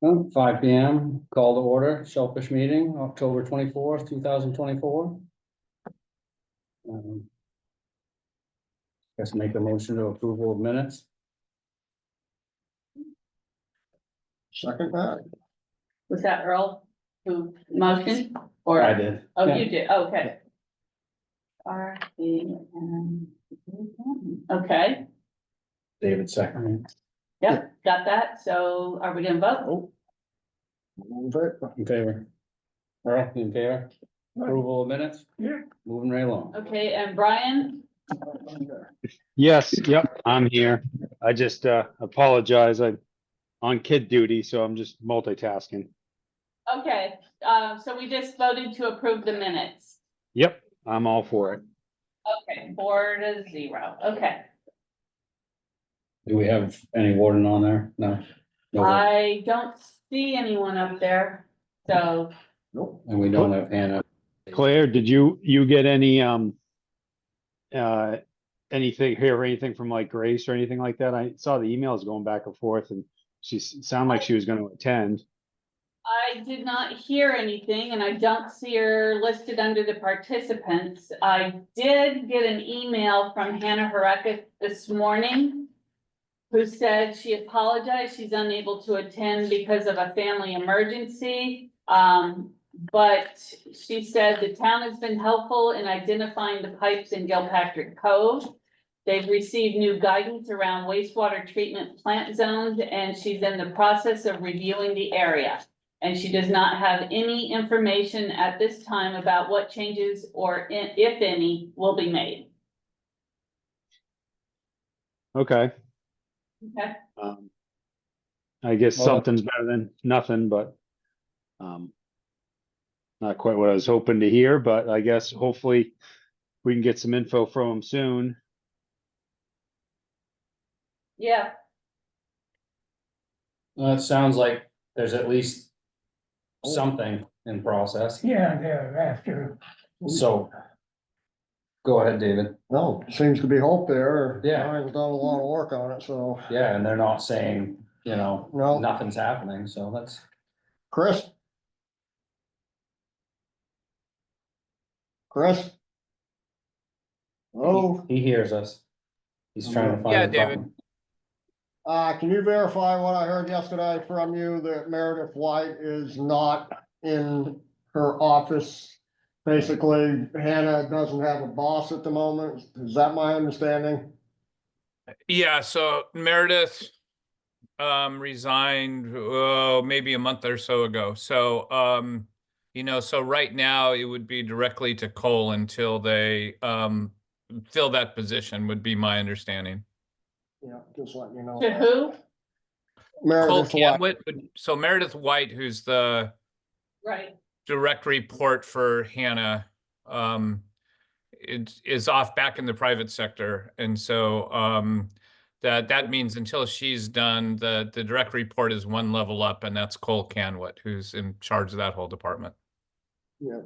Well, 5 p.m. Call to order, Shellfish meeting, October 24th, 2024. Guess make a motion to approval of minutes. Second that. Was that Earl who motioned? Or I did. Oh, Yeah. you did, okay. Okay, David second. yep, got that. So are we gonna vote? Move it. In favor? Earl, in favor? Approval of minutes? Yeah. Moving right along. Okay, and Brian? Yes, yep, I'm here. I just apologize. I'm on kid duty, so I'm just multitasking. Okay, so we just voted to approve the minutes. Yep, I'm all for it. Okay, 4-0, okay. Do we have any warden on there? No. No. I don't see anyone up there, so Nope. And we don't have Hannah. Claire, did you get any anything hear anything from like Grace or anything like that? I saw the emails going back and forth, and she sounded like she was going to attend. I did not hear anything and I don't see her listed under the participants. I did get an email from Hannah Horeka this morning, who said she apologized. She's unable to attend because of a family emergency. But she said the town has been helpful in identifying the pipes in Gilpatrick Cove. They've received new guidance around wastewater treatment plant zones, and she's in the process of reviewing the area. And she does not have any information at this time about what changes or if any will be made. Okay. Okay. I guess Well, something's better than nothing, but not quite what I was hoping to hear, but I guess hopefully we can get some info from them soon. Yeah, Well, it sounds like there's at least something in process. Yeah, they're after. So. Go ahead, David. No, seems to be hope there. Yeah. I've done a lot of work on it, so. Yeah, and they're not saying, No. nothing's happening, so that's. Chris? Chris? Oh, He hears us. He's trying to find. Yeah, the David. button. can you verify what I heard yesterday from you that Meredith White is not in her office? Basically, Hannah doesn't have a boss at the moment. Is that my understanding? Yeah, so Meredith resigned maybe a month or so ago. So so right now it would be directly to Cole until they fill that position, would be my understanding. Yeah, just let me know. to who? Cole Meredith White. Canwit, so Meredith White, who's the Right, direct report for Hannah, is off back in the private sector. And so that means until she's done, the direct report is one level up, and that's Cole Canwit, who's in charge of that whole department. Yeah,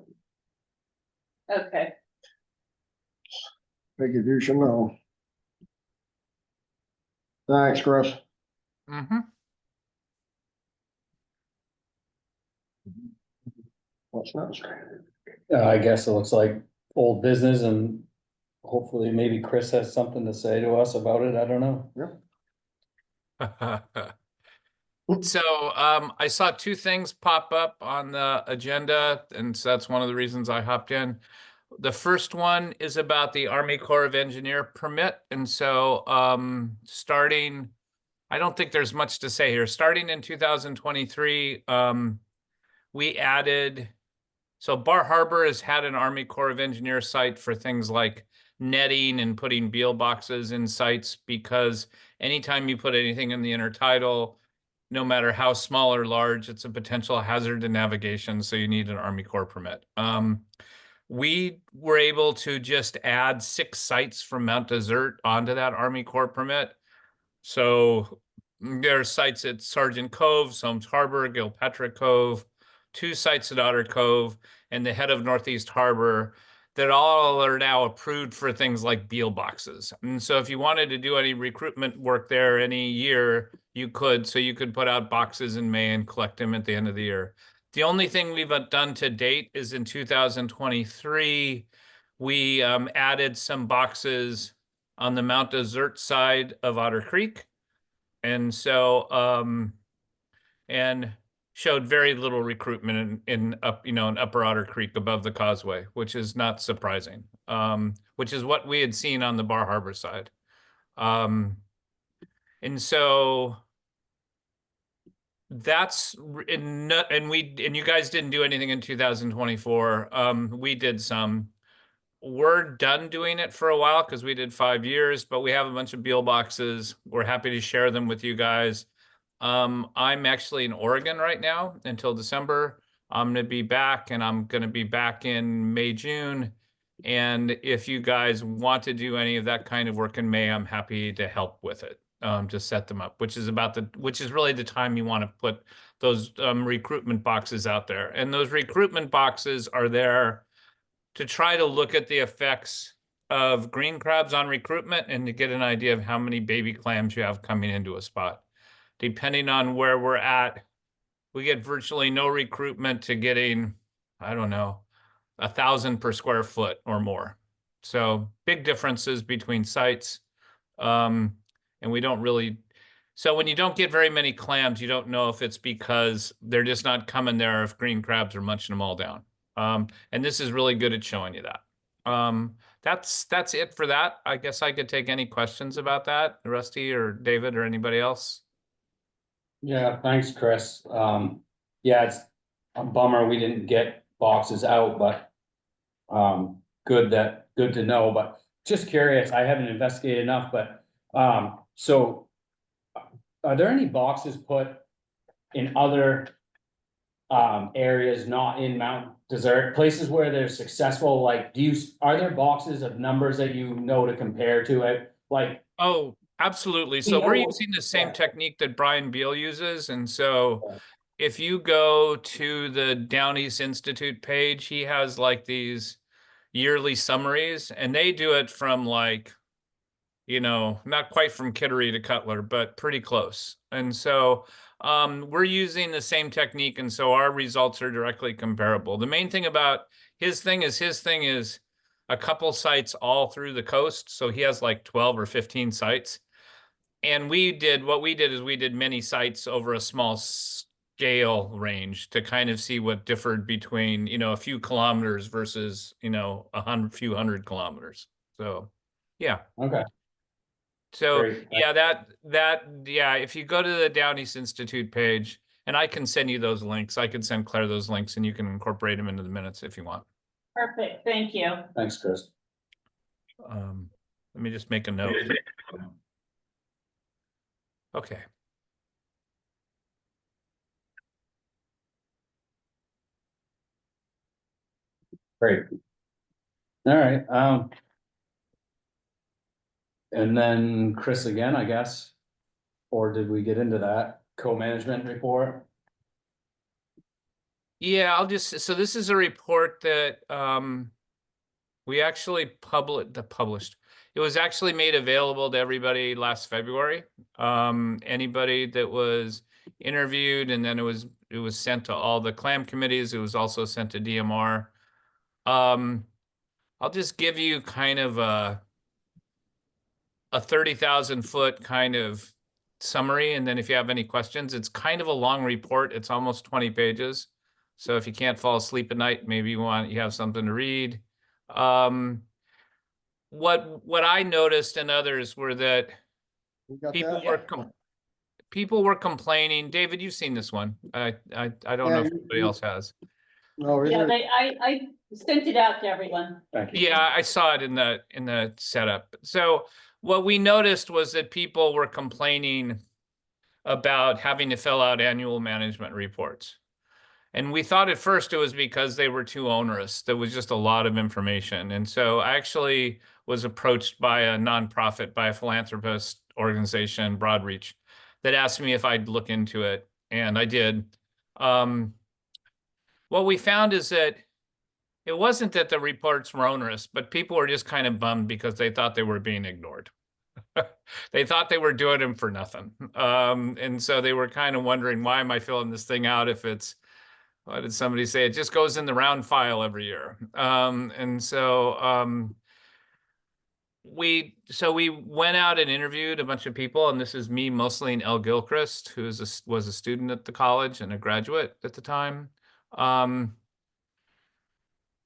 okay. figured you should know. Thanks, Chris. Mm-hmm. What's next? I guess it looks like old business and hopefully maybe Chris has something to say to us about it. I don't know. So I saw two things pop up on the agenda, and so that's one of the reasons I hopped in. The first one is about the Army Corps of Engineer permit. And so starting, I don't think there's much to say here. Starting in 2023, we added, so Bar Harbor has had an Army Corps of Engineer site for things like netting and putting beal boxes in sites, because anytime you put anything in the intertidal, no matter how small or large, it's a potential hazard to navigation, so you need an Army Corps permit. We were able to just add 6 sites from Mount Desert onto that Army Corps permit. So there are sites at Sergeant Cove, Soames Harbor, Gilpatrick Cove, 2 sites at Otter Cove, and the head of Northeast Harbor. that all are now approved for things like Beal boxes. And so if you wanted to do any recruitment work there any year, you could. So you could put out boxes in May and collect them at the end of the year. The only thing we've done to date is in 2023, we added some boxes on the Mount Desert side of Otter Creek. And so, and showed very little recruitment in Upper Otter Creek above the causeway, which is not surprising, which is what we had seen on the Bar Harbor side. And so that's, and you guys didn't do anything in 2024. We did some. We're done doing it for a while because we did 5 years, but we have a bunch of Beal boxes. We're happy to share them with you guys. I'm actually in Oregon right now until December. I'm going to be back, and I'm going to be back in May, June. And if you guys want to do any of that kind of work in May, I'm happy to help with it, to set them up, which is really the time you want to put those recruitment boxes out there. And those recruitment boxes are there to try to look at the effects of green crabs on recruitment and to get an idea of how many baby clams you have coming into a spot. Depending on where we're at, we get virtually no recruitment to getting, I don't know, 1,000 per square foot or more. So big differences between sites. And we don't really, so when you don't get very many clams, you don't know if it's because they're just not coming there, if green crabs are munching them all down. And this is really good at showing you that. That's it for that. I guess I could take any questions about that, Rusty or David or anybody else. Yeah, thanks, Chris. Yeah, it's a bummer we didn't get boxes out, but good to know, but just curious, I haven't investigated enough, but so are there any boxes put in other areas not in Mount Desert, places where they're successful? Like, are there boxes of numbers that you know to compare to it? Like, oh, absolutely. So we're using the same technique that Brian Beal uses. And so if you go to the Down East Institute page, he has like these yearly summaries, and they do it from like, not quite from Kittery to Cutler, but pretty close. And so we're using the same technique, and so our results are directly comparable. The main thing about his thing is a couple sites all through the coast. So he has like 12 or 15 sites. And we did many sites over a small scale range to kind of see what differed between, a few kilometers versus, a few hundred kilometers. So, yeah. okay, So great. yeah, if you go to the Down East Institute page, and I can send you those links, I can send Claire those links, and you can incorporate them into the minutes if you want. Perfect, thank you. Thanks, Chris. Let me just make a note. Okay. Great. All right, and then Chris again, I guess, or did we get into that co-management report? Yeah, so this is a report that we actually published. It was actually made available to everybody last February. Anybody that was interviewed, and then it was sent to all the clam committees. It was also sent to DMR. I'll just give you kind of a 30,000 foot kind of summary, and then if you have any questions, it's kind of a long report. It's almost 20 pages. So if you can't fall asleep at night, maybe you have something to read. What I noticed and others were that people were complaining. David, you've seen this one. I don't know if anybody else has. No, Yeah, I sent it out to everyone. Thank you. Yeah, I saw it in the setup. So what we noticed was that people were complaining about having to fill out annual management reports. And we thought at first it was because they were too onerous. There was just a lot of information. And so I actually was approached by a nonprofit, by a philanthropist organization, Broadreach, that asked me if I'd look into it. And I did. What we found is that it wasn't that the reports were onerous, but people were just kind of bummed because they thought they were being ignored. They thought they were doing them for nothing. And so they were kind of wondering, why am I filling this thing out if it's, what did somebody say? It just goes in the round file every year. We went out and interviewed a bunch of people, and this is me mostly, and Elle Gilchrist, who was a student at the college and a graduate at the time.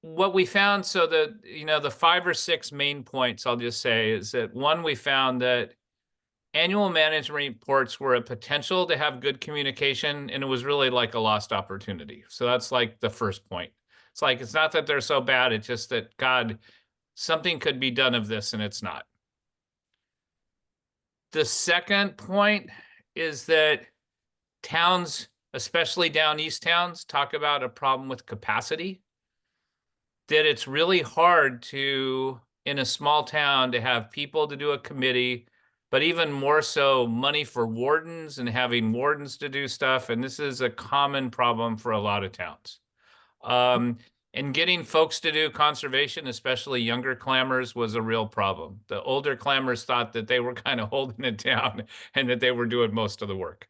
What we found, so the 5 or 6 main points I'll just say is that, one, we found that annual management reports were a potential to have good communication, and it was really like a lost opportunity. So that's like the first point. It's like, it's not that they're so bad, it's just that, God, something could be done of this, and it's not. The second point is that towns, especially down east towns, talk about a problem with capacity. That it's really hard to, in a small town, to have people to do a committee, but even more so money for wardens and having wardens to do stuff. And this is a common problem for a lot of towns. And getting folks to do conservation, especially younger clammers, was a real problem. The older clammers thought that they were kind of holding it down and that they were doing most of the work.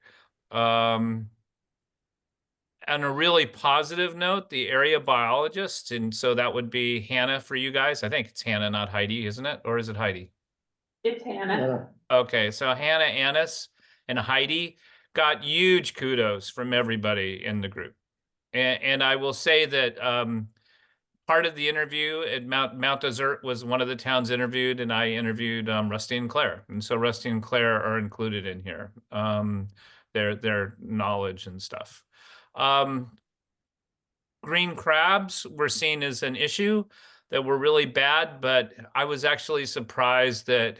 On a really positive note, the area biologists, and so that would be Hannah for you guys. I think it's Hannah, not Heidi, isn't it? Or is it Heidi? It's Hannah. Okay, so Hannah, Annis, and Heidi got huge kudos from everybody in the group. And I will say that part of the interview at Mount Desert was one of the towns interviewed, and I interviewed Rusty and Claire. And so Rusty and Claire are included in here, their knowledge and stuff. Green crabs were seen as an issue that were really bad, but I was actually surprised that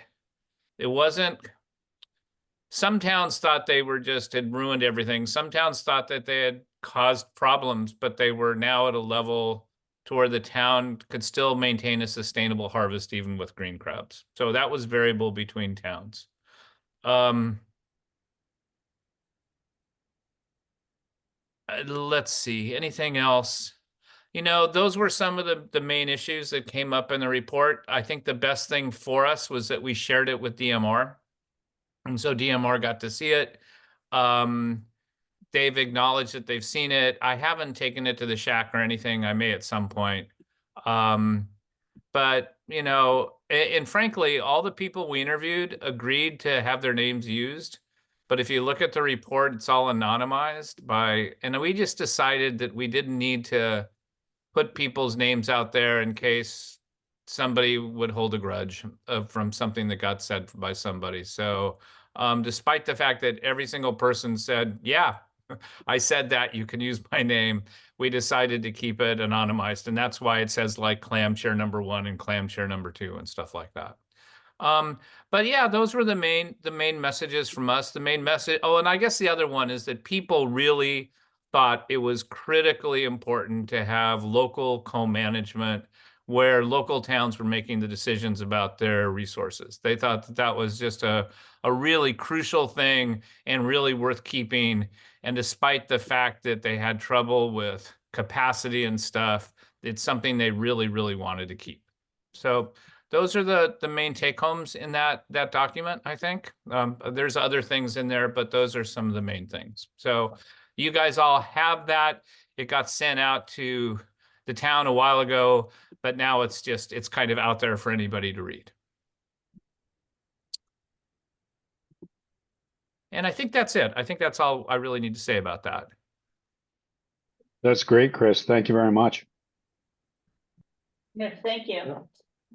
it wasn't. Some towns thought they were had ruined everything. Some towns thought that they had caused problems, but they were now at a level to where the town could still maintain a sustainable harvest even with green crabs. So that was variable between towns. Let's see, anything else? Those were some of the main issues that came up in the report. I think the best thing for us was that we shared it with DMR. And so DMR got to see it. They've acknowledged that they've seen it. I haven't taken it to the shack or anything. I may at some point. But, and frankly, all the people we interviewed agreed to have their names used. But if you look at the report, it's all anonymized and we just decided that we didn't need to put people's names out there in case somebody would hold a grudge from something that got said by somebody. So despite the fact that every single person said, yeah, I said that, you can use my name, we decided to keep it anonymized. And that's why it says like clam chair number 1 and clam chair number 2 and stuff like that. But yeah, those were the main messages from us. The main message. Oh, and I guess the other one is that people really thought it was critically important to have local co-management where local towns were making the decisions about their resources. They thought that that was just a really crucial thing and really worth keeping. And despite the fact that they had trouble with capacity and stuff, it's something they really, really wanted to keep. So those are the main take-homes in that document, I think. There's other things in there, but those are some of the main things. So you guys all have that. It got sent out to the town a while ago, but now it's kind of out there for anybody to read. And I think that's it. I think that's all I really need to say about that. That's great, Chris. Thank you very much. Yes, thank you. Yeah.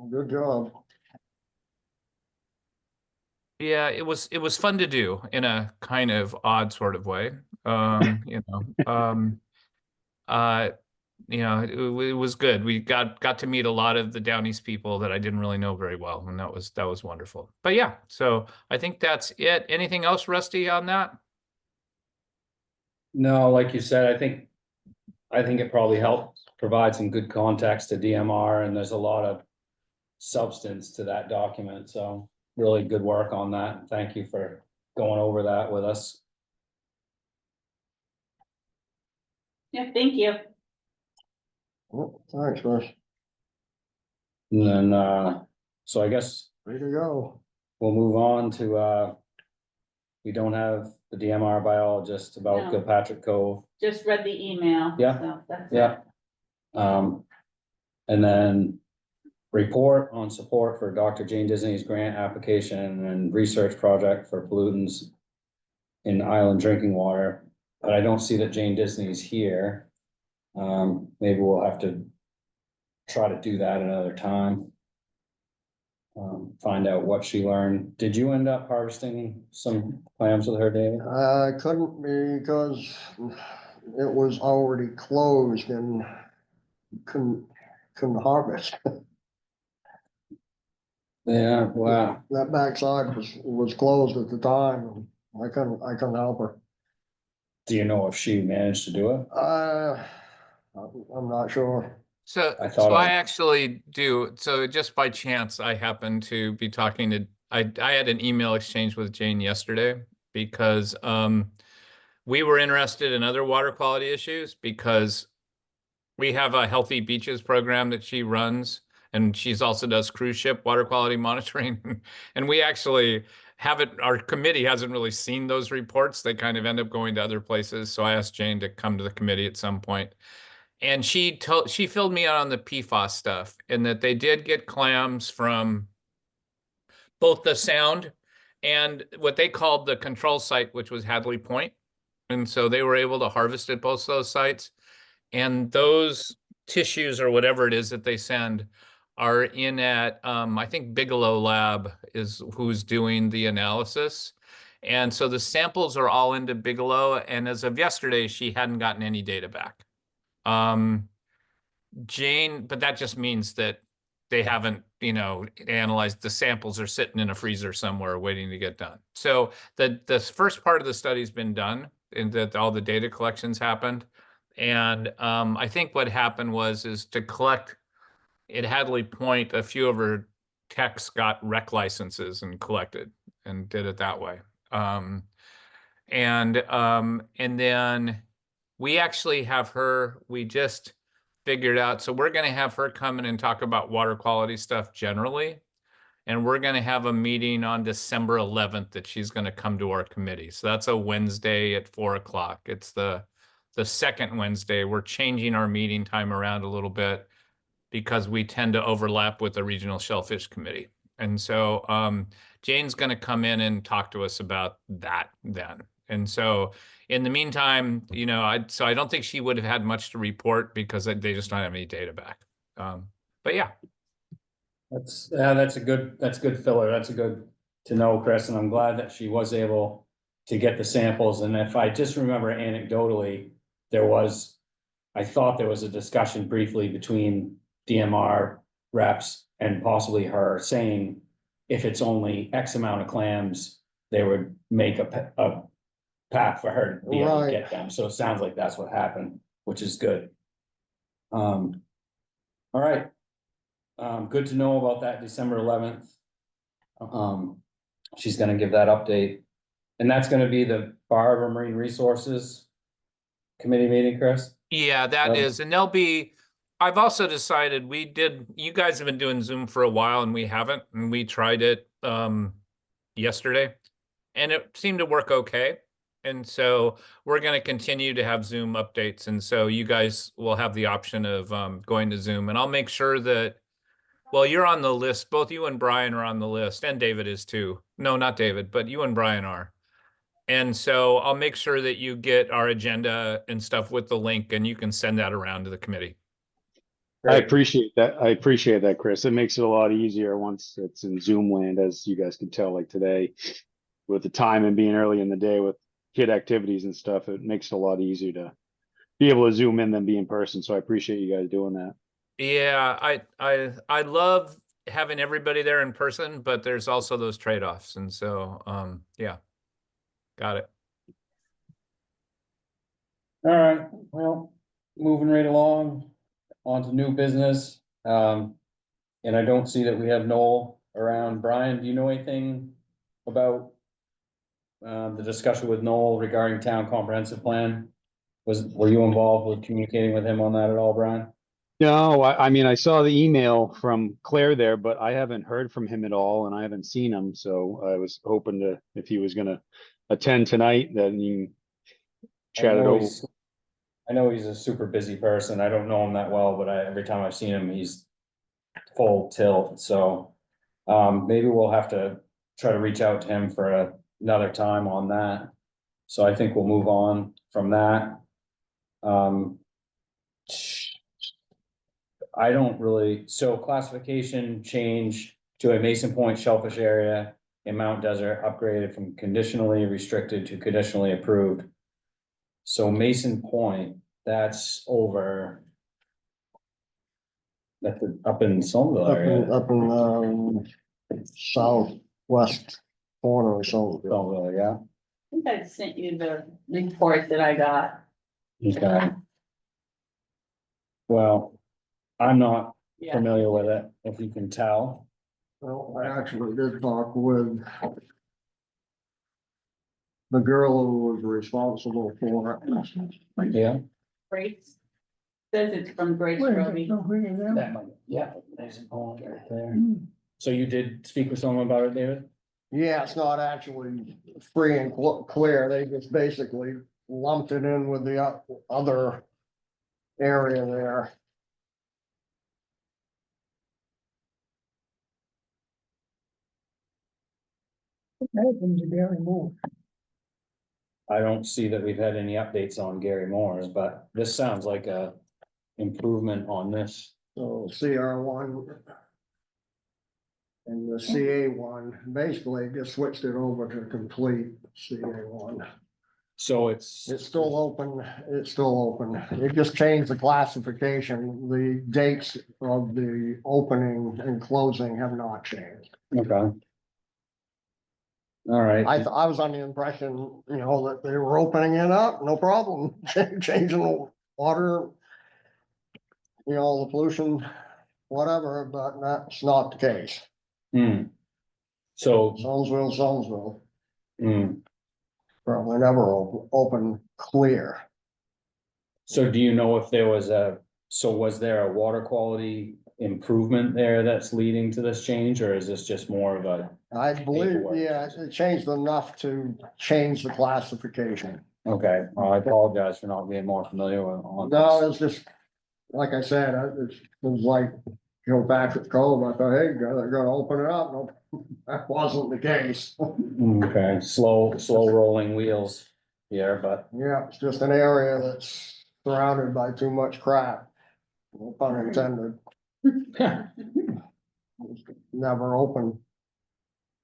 Good job. Yeah, it was fun to do in a kind of odd sort of way. It was good. We got to meet a lot of the Down East people that I didn't really know very well, and that was wonderful. But yeah, so I think that's it. Anything else, Rusty, on that? No, like you said, I think it probably helped provide some good context to DMR, and there's a lot of substance to that document. So really good work on that. Thank you for going over that with us. Yeah, thank you. Well, thanks, Chris. And then, so I guess Way to go. we'll move on to, we don't have the DMR biologist about No. Gilpatrick Cove. Just read the email. Yeah. So that's it. Yeah. And then report on support for Dr. Jane Disney's grant application and research project for pollutants in island drinking water. But I don't see that Jane Disney's here. Maybe we'll have to try to do that another time. Find out what she learned. Did you end up harvesting some clams with her, David? I couldn't because it was already closed and couldn't harvest. Yeah, wow. That backside was closed at the time. I couldn't help her. Do you know if she managed to do it? I'm not sure. So, I thought so I I- actually do. So just by chance, I happened to be talking to, I had an email exchange with Jane yesterday because we were interested in other water quality issues because we have a healthy beaches program that she runs, and she's also does cruise ship water quality monitoring. And we actually haven't, our committee hasn't really seen those reports. They kind of end up going to other places. So I asked Jane to come to the committee at some point. And she filled me out on the PFAS stuff, and that they did get clams from both the Sound and what they called the control site, which was Hadley Point. And so they were able to harvest at both those sites. And those tissues or whatever it is that they send are in at, I think Bigelow Lab is who's doing the analysis. And so the samples are all into Bigelow. And as of yesterday, she hadn't gotten any data back. Jane, but that just means that they haven't, analyzed, the samples are sitting in a freezer somewhere waiting to get done. So the first part of the study's been done, and that all the data collections happened. And I think what happened is to collect at Hadley Point, a few of her techs got rec licenses and collected and did it that way. And then we actually have her, we just figured out, so we're going to have her come in and talk about water quality stuff generally. And we're going to have a meeting on December 11th that she's going to come to our committee. So that's a Wednesday at 4:00. It's the second Wednesday. We're changing our meeting time around a little bit because we tend to overlap with the regional shellfish committee. And so Jane's going to come in and talk to us about that then. And so in the meantime, so I don't think she would have had much to report because they just don't have any data back. But yeah. That's a good filler. That's a good to know, Chris, and I'm glad that she was able to get the samples. And if I just remember anecdotally, I thought there was a discussion briefly between DMR reps and possibly her saying if it's only X amount of clams, they would make a path for her to be able to Right. get them. So it sounds like that's what happened, which is good. All right. Good to know about that December 11th. She's gonna give that update. And that's gonna be the Bar Harbor Marine Resources Committee meeting, Chris? Yeah, that Well- is, and I've also decided you guys have been doing Zoom for a while and we haven't, and we tried it yesterday and it seemed to work okay. And so we're going to continue to have Zoom updates. And so you guys will have the option of going to Zoom, and I'll make sure that, well, you're on the list. Both you and Brian are on the list, and David is too. No, not David, but you and Brian are. And so I'll make sure that you get our agenda and stuff with the link, and you can send that around to the committee. I appreciate that. I appreciate that, Chris. It makes it a lot easier once it's in Zoom land, as you guys can tell, like today, with the time and being early in the day with kid activities and stuff, it makes it a lot easier to be able to Zoom in than be in person. So I appreciate you guys doing that. Yeah, I love having everybody there in person, but there's also those trade-offs. And so, yeah, got it. All right, well, moving right along, on to new business. And I don't see that we have Noel around. Brian, do you know anything about the discussion with Noel regarding town comprehensive plan? Were you involved with communicating with him on that at all, Brian? No, I mean, I saw the email from Claire there, but I haven't heard from him at all and I haven't seen him. So I was hoping to, if he was gonna attend tonight, then you I chat it know over. he's, I know he's a super busy person. I don't know him that well, but every time I've seen him, he's full tilt, so. Maybe we'll have to try to reach out to him for another time on that. So I think we'll move on from that. Um. I don't really, so classification change to a Mason Point shellfish area in Mount Desert upgraded from conditionally restricted to conditionally approved. So Mason Point, that's over. That's up in Somerville area. Up in, southwest corner or something. Somerville, yeah, I think I sent you the report that I got. okay. Well, I'm not Yeah, familiar with it, if you can tell. Well, I actually did talk with the girl who was responsible for it. Yeah. Grace. Says it's from Grace Roby. That might, yeah, there's a pond right there. So you did speak with someone about it, David? Yeah, it's not actually free and clear. They just basically lumped it in with the other area there. Happened to Gary Moore. I don't see that we've had any updates on Gary Moore's, but this sounds like a improvement on this. So CR1 and the CA1, basically just switched it over to complete CA1. So it's, It's still open, it's still open. It just changed the classification. The dates of the opening and closing have not changed. okay. All right, I was on the impression, you know, that they were opening it up, no problem, changing the water. You know, the pollution, whatever, but that's not the case. So, Sonesville, hmm. probably never open clear. So do you know if there was was there a water quality improvement there that's leading to this change, or is this just more of a, I believe, Paperwork. yeah, it changed enough to change the classification. okay, well, I apologize for not being more familiar with on No, this. it's just, like I said, it was like, you know, back at Cove, I thought, hey, they're gonna open it up. No, that wasn't the case. Okay, slow rolling wheels here, but, Yeah, it's just an area that's surrounded by too much crap. No pun intended, never open.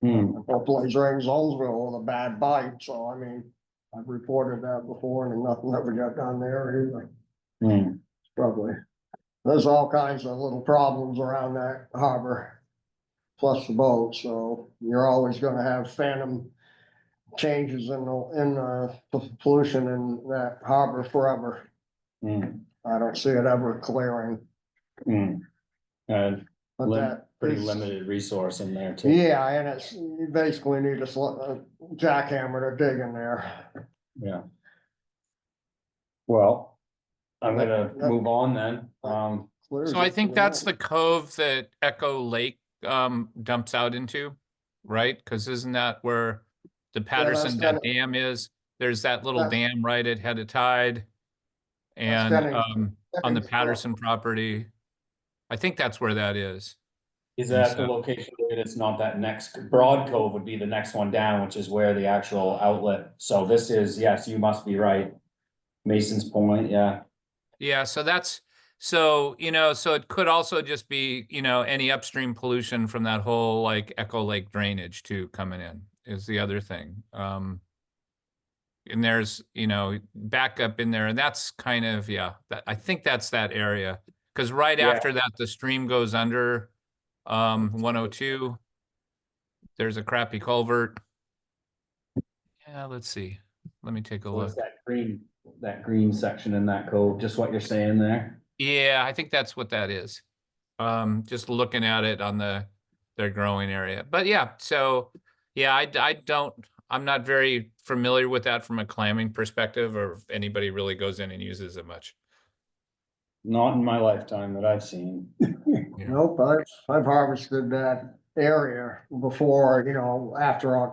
A place right in Zonesville with a bad bite, so I mean, I've reported that before and nothing ever got done there either. hmm, Probably. There's all kinds of little problems around that harbor. Plus the boat, so you're always gonna have phantom changes in the pollution in that harbor forever. hmm, I don't see it ever clearing, hmm. And but that pretty is. limited resource in there too. Yeah, and it's, you basically need a jackhammer to dig in there. Yeah. Well, I'm gonna That- move on then. So I think that's the cove that Echo Lake dumps out into, right? Because isn't that where the Patterson kinda- Dam is? There's that little That's- dam right at head of tide. And on the Second Patterson property. I think that's where that is. Is And that the so- location, David? It's not that next, Broad Cove would be the next one down, which is where the actual outlet, so this is, yes, you must be right. Mason's Point, yeah, Yeah, so that's, so, you know, so it could also just be, you know, any upstream pollution from that whole like Echo Lake drainage too coming in is the other thing. And there's, you know, backup in there and that's kind of, yeah, that, I think that's that area. Cause right Yeah. after that, the stream goes under, 102. There's a crappy culvert. Yeah, let's see. Let me take a so it's look. that green section in that cove, just what you're saying there. Yeah, I think that's what that is. Just looking at it on their growing area. But yeah, so yeah, I'm not very familiar with that from a clamming perspective or if anybody really goes in and uses it much. Not in my lifetime that I've seen. Nope, I've harvested that area before, after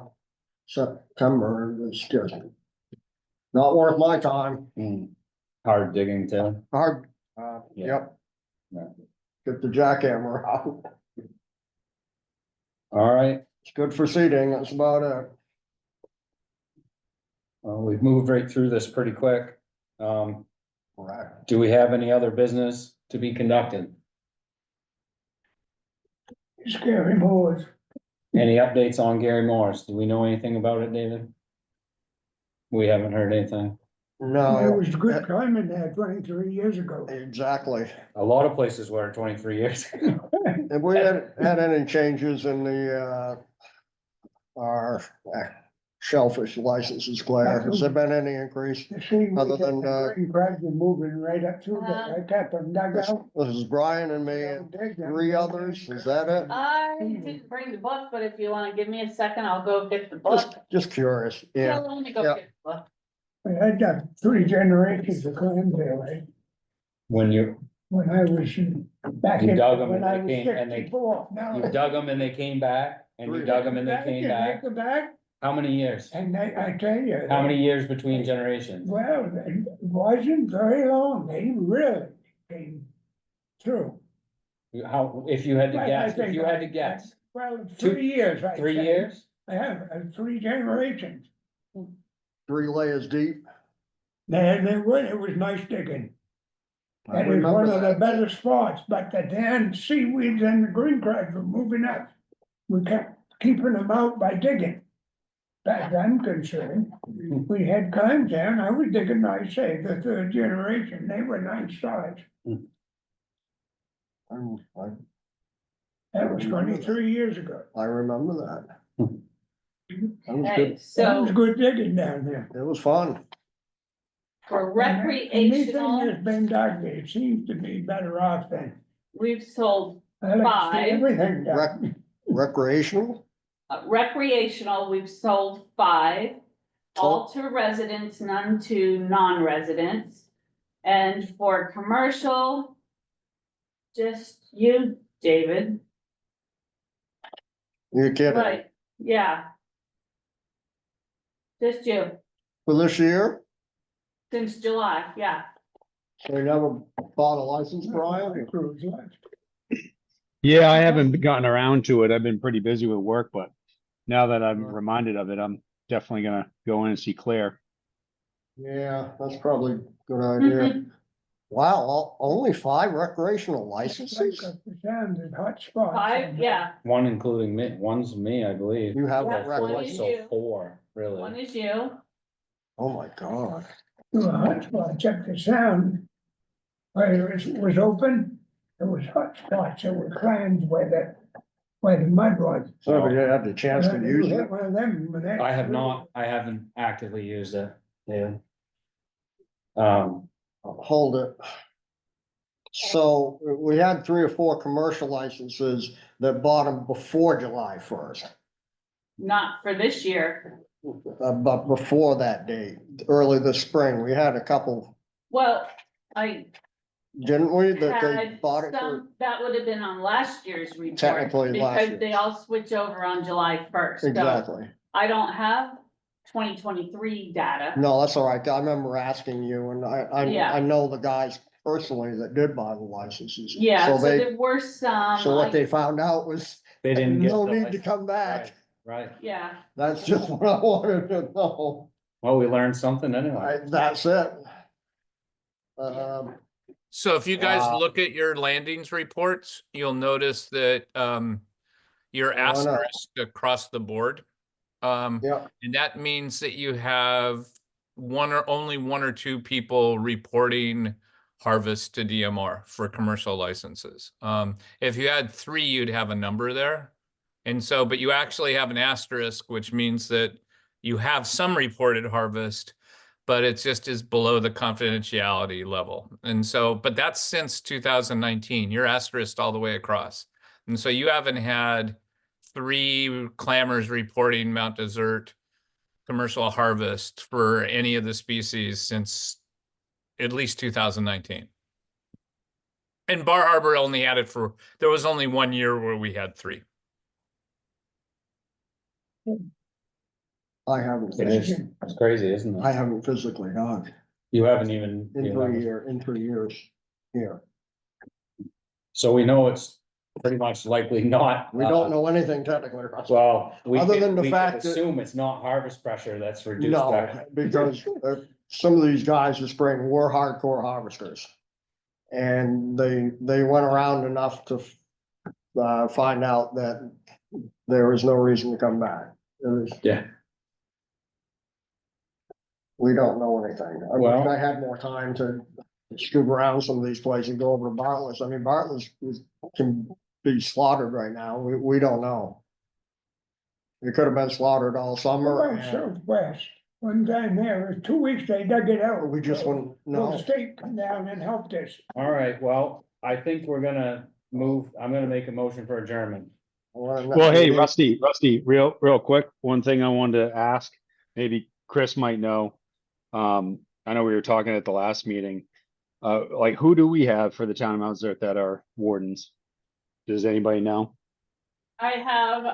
September, it was just not worth my time. Hard digging too. Hard, Yeah. yep. Yeah. Get the jackhammer out. All right, It's good for seeding, that's about it. well, we've moved right through this pretty quick. Right. Do we have any other business to be conducted? Scary Moors. Any updates on Gary Morris? Do we know anything about it, David? We haven't heard anything. There No, was good climbing there 23 years ago. exactly. A lot of places were 23 years ago. Have we had any changes in our shellfish licenses, Claire? Has there been any increase? You see, Other than, the green crabs are moving right up through there. I got them dug out. This is Brian and me and three others, is that it? I didn't bring the book, but if you wanna give me a second, I'll go get the book. Just curious, Yeah, yeah. let me go Yeah. get the book. I got 3 generations of clams there, right? When you When I was back You in, dug 'em when and I they was came- and they- 64. Now dug them and they came back, and you dug them and they came and back. come back, How many years? and I tell you. How many years between generations? Well, it wasn't very long. They really came through. How, if you had to Well, I guess, if think you had to guess, Well, Two- 3 years, I 3 say. years? I have 3 generations. 3 layers deep. And it was nice digging. I That is remember one of the that. better spots, but the damn seaweeds and the green crabs were moving up. We kept keeping them out by digging. As I'm concerned, we had clams there, and I was digging, I say, the 3rd generation, they were nice size. That was 23 years ago. I remember that. That was Okay, good. That so was good digging down there. It was fun. for Anything recreational, that's been dug, it seems to be better off than. we've sold, I like to see 5. everything done. Recreational, recreational, we've sold 5. All to residents, none to non-residents. And for commercial, just you, David. you're kidding. Right, yeah. Just you, For this year, since July, yeah. so we never bought a license, Brian? Cruise left. Yeah, I haven't gotten around to it. I've been pretty busy with work, but now that I'm reminded of it, I'm definitely gonna go in and see Claire. Yeah, that's probably a good idea. Wow, only 5 recreational licenses? Sounds at hot spots. 5, yeah, One including me, one's me, I believe. You have Yeah, a rec one is license? So you. 4, one really. is you. Oh, my God. To a hot spot, check the sound. Where it was open, there was hot spots, there were clams where the mud was. So have you had the chance to use You it? hit one of them, when that- I have not, I haven't actively used it, yeah. Hold it. So we had 3 or 4 commercial licenses that bought them before July 1st. Not for this year. But before that date, early this spring, we had a couple, Well, I didn't we, that they had bought it for? some, that would have been on last year's report. Technically last Because they year's. all switch over on July 1st. So Exactly. I don't have 2023 data. No, that's all right. I remember asking you and Yeah. I know the guys personally that did buy the licenses. Yeah, so they, there were some. so what they found out was They didn't get. no the need to license. come back. Right, Yeah, That's just what I wanted to know. well, we learned something anyway. That's it. So if you guys Wow. look at your landings reports, you'll notice that your Oh, I know. asterisk across the board. Yeah, And that means that you have only one or two people reporting harvest to DMR for commercial licenses. If you had 3, you'd have a number there. And so, but you actually have an asterisk, which means that you have some reported harvest, but it just is below the confidentiality level. And so, but that's since 2019, you're asterisked all the way across. And so you haven't had 3 clammers reporting Mount Desert commercial harvest for any of the species since at least 2019. And Bar Harbor only had it for, there was only 1 year where we had 3. I haven't, It is, it's crazy, isn't I it? haven't physically done You haven't even, in you 3 know, year, in 3 years here. so we know it's pretty much likely not. We don't know anything technically, Russ. Well, we Other can, than the we can fact that- assume it's not harvest pressure that's reduced No, that. because some of these guys this spring were hardcore harvesters. And they went around enough to find out that there was no reason to come back. It was, Yeah, we don't know anything. I wish Well- I had more time to scoop around some of these places and go over to Bartlett's. I mean, Bartlett's can be slaughtered right now. We don't know. It could have been slaughtered all summer Around and Southwest, one time there, was 2 weeks, they dug it out. we just wouldn't Well, know. the state come down and helped us. all right, well, I think we're gonna move, I'm gonna make a motion for adjournment. Well, hey, Rusty, real quick, one thing I wanted to ask, maybe Chris might know. I know we were talking at the last meeting. Like, who do we have for the town of Mount Desert that are wardens? Does anybody know? I have,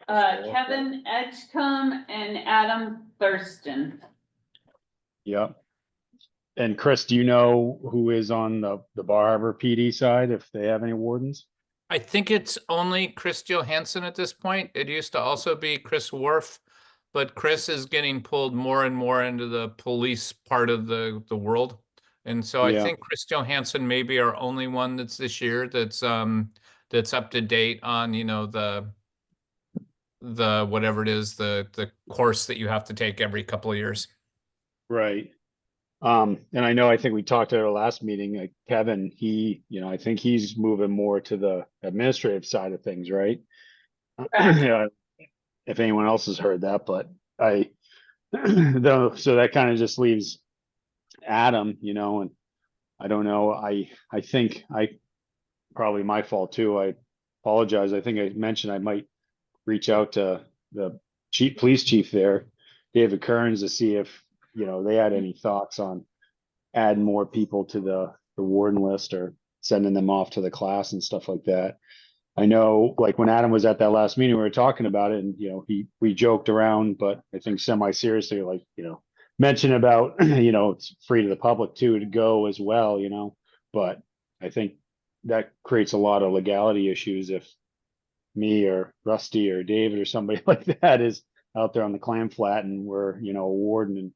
Kevin Edgecombe and Adam Thurston. Yep. And Chris, do you know who is on the Bar Harbor PD side, if they have any wardens? I think it's only Chris Johansson at this point. It used to also be Chris Worf, but Chris is getting pulled more and more into the police part of the world. And so I Yeah. think Chris Johansson may be our only one that's this year that's up to date on, you know, the whatever it is, the course that you have to take every couple of years. Right. And I know, I think we talked at our last meeting, like Kevin, he, I think he's moving more to the administrative side of things, right? Yeah, if anyone else has heard that, but though, so that kind of just leaves Adam, and I don't know, I think probably my fault too. I apologize. I think I mentioned I might reach out to the police chief there, David Kearns, to see if, they had any thoughts on adding more people to the warden list or sending them off to the class and stuff like that. I know, like when Adam was at that last meeting, we were talking about it, and we joked around, but I think semi-seriously, like mention about it's free to the public too to go as well, but I think that creates a lot of legality issues if me or Rusty or David or somebody like that is out there on the clam flat and we're a warden and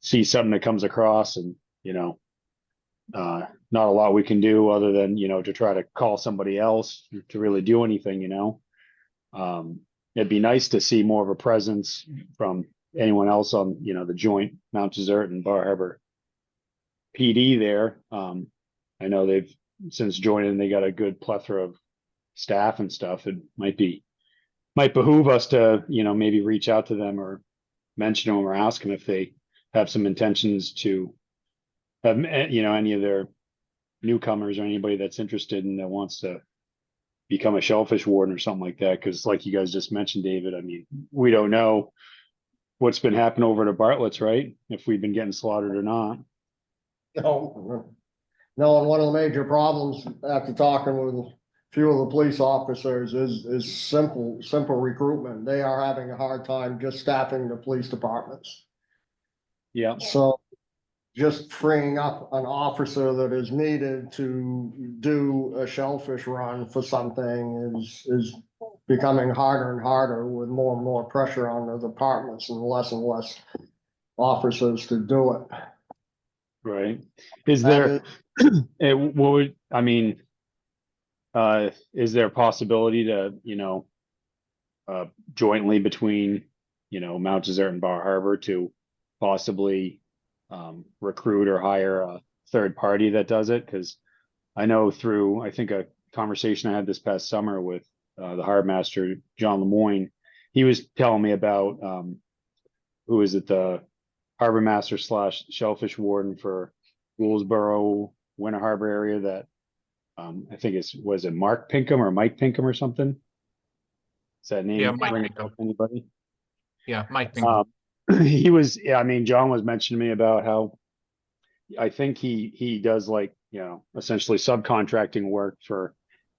see something that comes across and not a lot we can do other than to try to call somebody else to really do anything. It'd be nice to see more of a presence from anyone else on the joint Mount Desert and Bar Harbor PD there. I know they've since joining, they got a good plethora of staff and stuff. It might behoove us to maybe reach out to them or mention them or ask them if they have some intentions to have any of their newcomers or anybody that's interested and that wants to become a shellfish warden or something like that. Because like you guys just mentioned, David, I mean, we don't know what's been happening over to Bartlett's, right? If we've been getting slaughtered or not. No, and one of the major problems after talking with a few of the police officers is simple recruitment. They are having a hard time just staffing the police departments. Yeah. So just freeing up an officer that is needed to do a shellfish run for something is becoming harder and harder with more and more pressure on the departments and less officers to do it. Right. Is there, is there a possibility to, jointly between, Mount Desert and Bar Harbor to possibly recruit or hire a third party that does it? Because I know through, I think a conversation I had this past summer with the harbor master, John Lemoyne, he was telling me about who is it, the harbor master / shellfish warden for Gouldsboro, Winter Harbor area that I think was it Mark Pinkham or Mike Pinkham or something? Is that name Yeah, Mike ring Pinkham. anybody? Yeah, Mike Pinkham. He was, I mean, John was mentioning to me about how I think he does like, you know, essentially subcontracting work for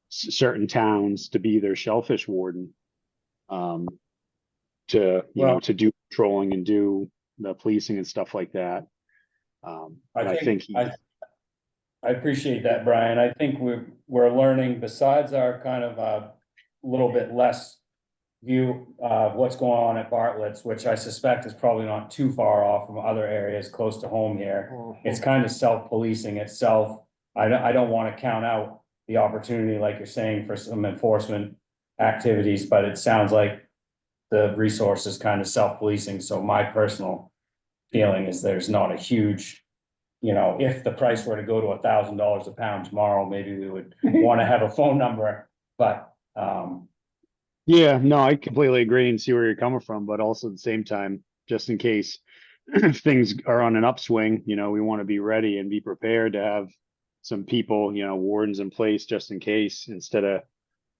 certain towns to be their shellfish warden. Um, to, you know, Well, to do patrolling and do the policing and stuff like that. And I think he, I appreciate that, Brian. I think we're learning, besides our kind of little bit less view of what's going on at Bartlett's, which I suspect is probably not too far off from other areas close to home here. It's kind of self-policing itself. I don't want to count out the opportunity, like you're saying, for some enforcement activities, but it sounds like the resource is kind of self-policing. So my personal feeling is there's not a huge, you know, if the price were to go to $1,000 a pound tomorrow, maybe we would want to have a phone number, but, yeah, no, I completely agree and see where you're coming from, but also at the same time, just in case things are on an upswing, you know, we want to be ready and be prepared to have some people, you know, wardens in place just in case, instead of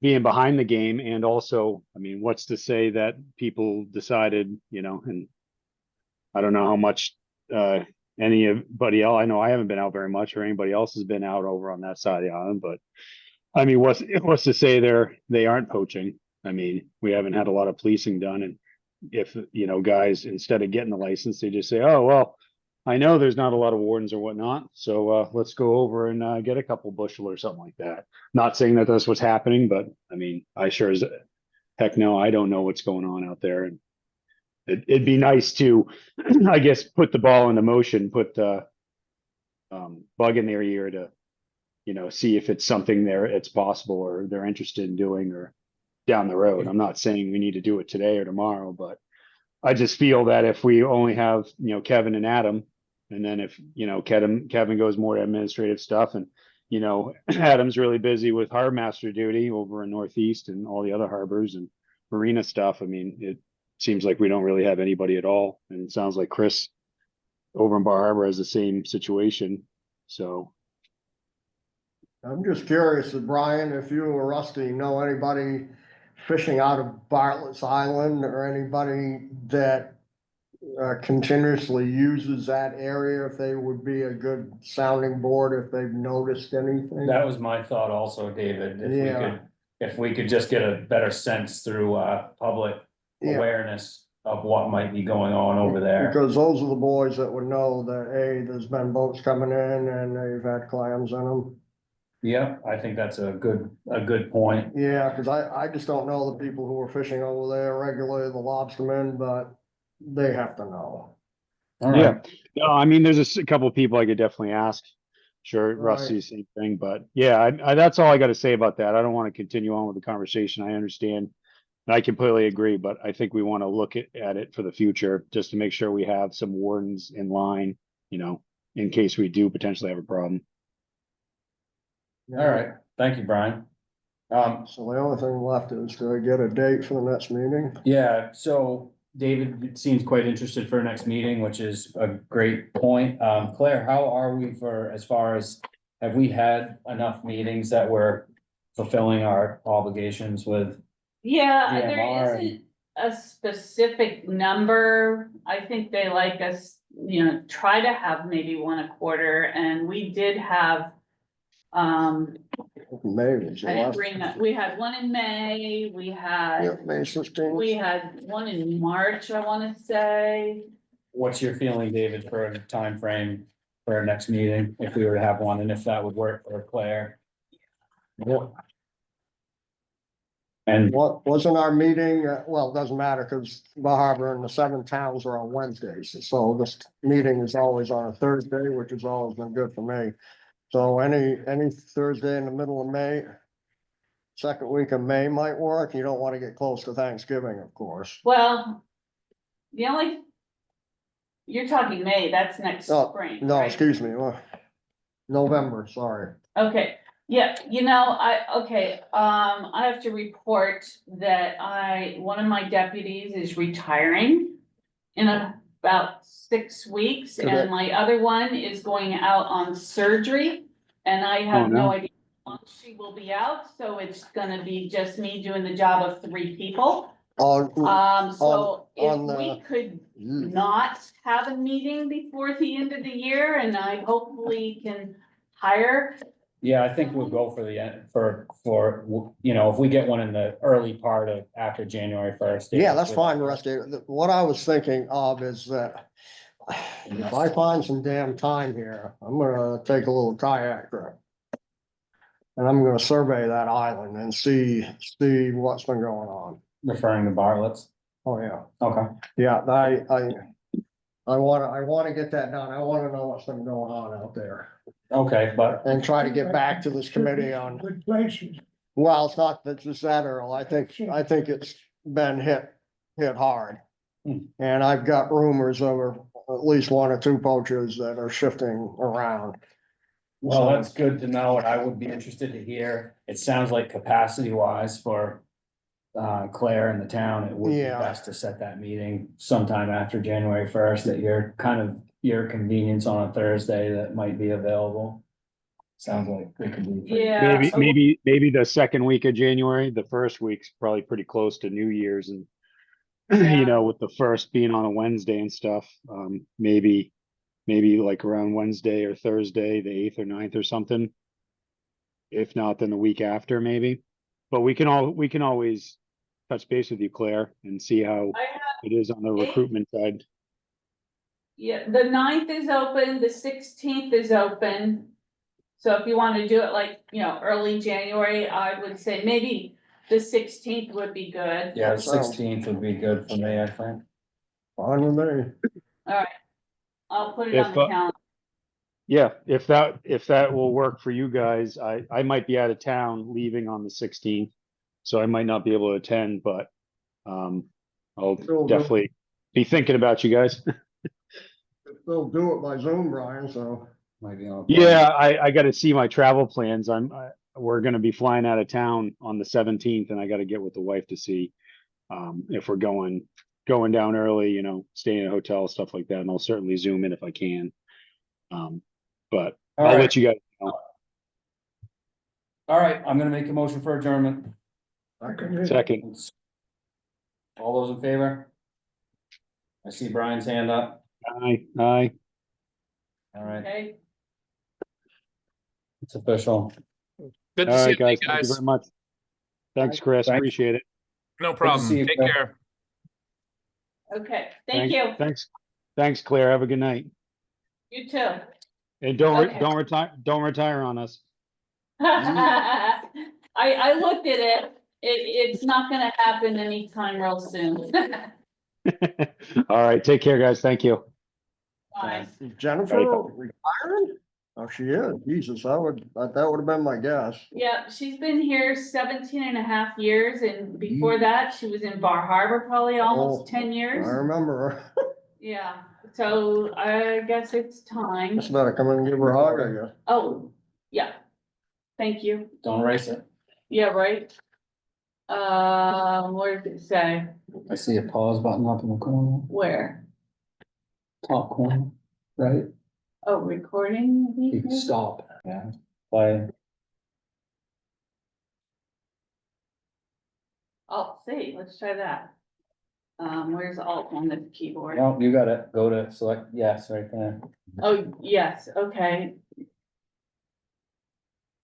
being behind the game. And also, I mean, what's to say that people decided, you know, and I don't know how much anybody else, I know I haven't been out very much, or anybody else has been out over on that side of the island, but I mean, what's to say they aren't poaching? I mean, we haven't had a lot of policing done, and if, you know, guys, instead of getting the license, they just say, oh, well, I know there's not a lot of wardens or whatnot, so let's go over and get a couple bushel or something like that. Not saying that that's what's happening, but I mean, I sure as heck no, I don't know what's going on out there, and it'd be nice to, I guess, put the ball into motion, put bug in their ear to, you know, see if it's something there, it's possible, or they're interested in doing, or down the road. I'm not saying we need to do it today or tomorrow, but I just feel that if we only have, you know, Kevin and Adam, and then if, you know, Kevin goes more to administrative stuff, and, you know, Adam's really busy with harbor master duty over in Northeast and all the other harbors and marina stuff. I mean, it seems like we don't really have anybody at all. And it sounds like Chris over in Bar Harbor has the same situation. So I'm just curious, Brian, if you or Rusty know anybody fishing out of Bartlett's Island, or anybody that continuously uses that area, if they would be a good sounding board, if they've noticed anything. that was my thought also, David, Yeah. if we could just get a better sense through public Yeah. awareness of what might be going on over there. Because those are the boys that would know that, hey, there's been boats coming in and they've had clams in them. Yeah, I think that's a good point. Yeah, cause I just don't know the people who are fishing over there regularly, the lobstermen, but they have to know. All yeah, right, no, I mean, there's a couple of people I could definitely ask. Sure, Right. Rusty, same thing, but yeah, that's all I got to say about that. I don't want to continue on with the conversation. I understand. And I completely agree, but I think we want to look at it for the future, just to make sure we have some wardens in line, you know, in case we do potentially have a problem. all right, thank you, Brian. So the only thing left is to get a date for the next meeting. Yeah, so David seems quite interested for our next meeting, which is a great point. Claire, how are we as far as, have we had enough meetings that we're fulfilling our obligations with? Yeah, DMR there and- isn't a specific number. I think they like us, you know, try to have maybe one a quarter, and we did have. May was the I didn't last. bring that, we had one in May, we had, Yep, May 16th. we had one in March, I wanna say. What's your feeling, David, for a time frame for our next meeting, if we were to have one, and if that would work for Claire? And What wasn't our meeting, well, it doesn't matter, because Bar Harbor and the 7 towns are on Wednesdays, so this meeting is always on a Thursday, which has always been good for me. So any Thursday in the middle of May, second week of May might work. You don't want to get close to Thanksgiving, of course. Well, the only. You're talking May, that's next No, spring, No, right? excuse me, November, sorry. Okay, yeah, you know, I have to report that one of my deputies is retiring in about 6 weeks, Okay. and my other one is going out on surgery. And I have no. no idea how long she will be out, so it's gonna be just me doing the job of 3 people. So on if we the- could not have a meeting before the end of the year, and I hopefully can hire. Yeah, I think we'll go for the, you know, if we get one in the early part of after January first. Yeah, that's fine, Rusty. What I was thinking of is that if I find some damn time here, I'm gonna take a little kayak trip. And I'm gonna survey that island and see what's been going on. Referring to Bartlett's. Oh, yeah. Okay. Yeah, I wanna get that done. I wanna know what's been going on out there. Okay, but And try to get back to this committee on, Good places. well, it's not that just that, Earl. I think it's been hit hard. Hmm. And I've got rumors over at least one or two poachers that are shifting around. well, that's good to know, and I would be interested to hear. It sounds like capacity wise for Claire and the town, it would be Yeah. best to set that meeting sometime after January first, at your kind of your convenience on a Thursday that might be available. Sounds like it could be. Yeah. Maybe the second week of January, the first week's probably pretty close to New Year's and Yeah. you know, with the first being on a Wednesday and stuff, maybe like around Wednesday or Thursday, the 8th or 9th or something. If not, then the week after maybe. But we can always touch base with you, Claire, and see how I have, it is on the 8th. recruitment side. yeah, the 9th is open, the 16th is open. So if you want to do it like, you know, early January, I would say maybe the 16th would be good. Yeah, the 16th would be good for me, I think. Fine with me. I'll put it on the If, calendar. Yeah, if that will work for you guys, I might be out of town leaving on the 16th, so I might not be able to attend, but I'll Still do- definitely be thinking about you guys. They'll do it by Zoom, Brian, so. Might be on. Yeah, I got to see my travel plans. We're going to be flying out of town on the 17th, and I got to get with the wife to see if we're going down early, you know, staying in a hotel, stuff like that, and I'll certainly Zoom in if I can. But All I'll right. let you guys know. All right, I'm gonna make a motion for adjournment. Second. All those in favor? I see Brian's hand up. Aye. All right, Okay, it's official. Good All to see right, you guys. Thank you guys. very much. Thanks, Chris. Thanks. Appreciate it. No see problem. you, Take Claire. care. okay, thank you. Thanks, Claire. Have a good night. You too. And Okay. don't retire on us. I looked at it, it's not gonna happen anytime real soon. All right, take care, guys. Thank you. Bye. Is Jennifer retiring? Oh, she is. Jesus, that would have been my guess. Yeah, she's been here 17 and a half years, and before that, she was in Bar Harbor probably almost 10 I years. remember her. Yeah, so I guess it's time. Just better come in and give her a hug, I guess. Oh, yeah. Thank you. Don't erase it. Yeah, right. What did it say? I see a pause button up in the corner, Where? top corner, right? Oh, recording? You can stop. Yeah. Play. Alt C, let's try that. Where's Alt on the keyboard? No, you got it. Go to select, yes, right there. Oh, yes, okay.